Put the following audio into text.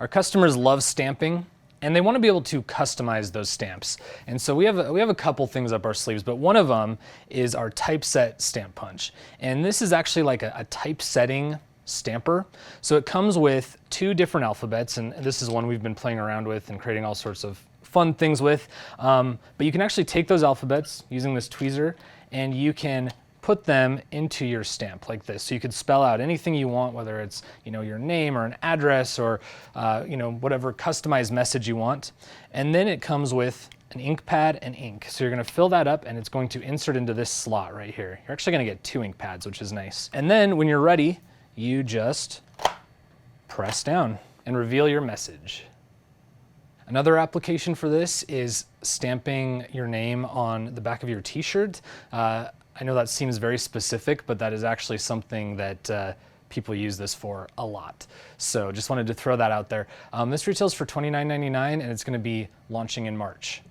Our customers love stamping, and they want to be able to customize those stamps. And so we have a couple things up our sleeves, but one of them is our Typeset Stamp Punch. And this is actually like a typesetting stamper. So it comes with 2 different alphabets, and this is one we've been playing around with and creating all sorts of fun things with. But you can actually take those alphabets using this tweezer, and you can put them into your stamp like this. So you could spell out anything you want, whether it's your name or an address or whatever customized message you want. And then it comes with an ink pad and ink. So you're gonna fill that up and it's going to insert into this slot right here. You're actually gonna get 2 ink pads, which is nice. And then when you're ready, you just press down and reveal your message. Another application for this is stamping your name on the back of your t-shirt. I know that seems very specific, but that is actually something that people use this for a lot. So just wanted to throw that out there. This retails for $29.99 and it's going to be launching in March.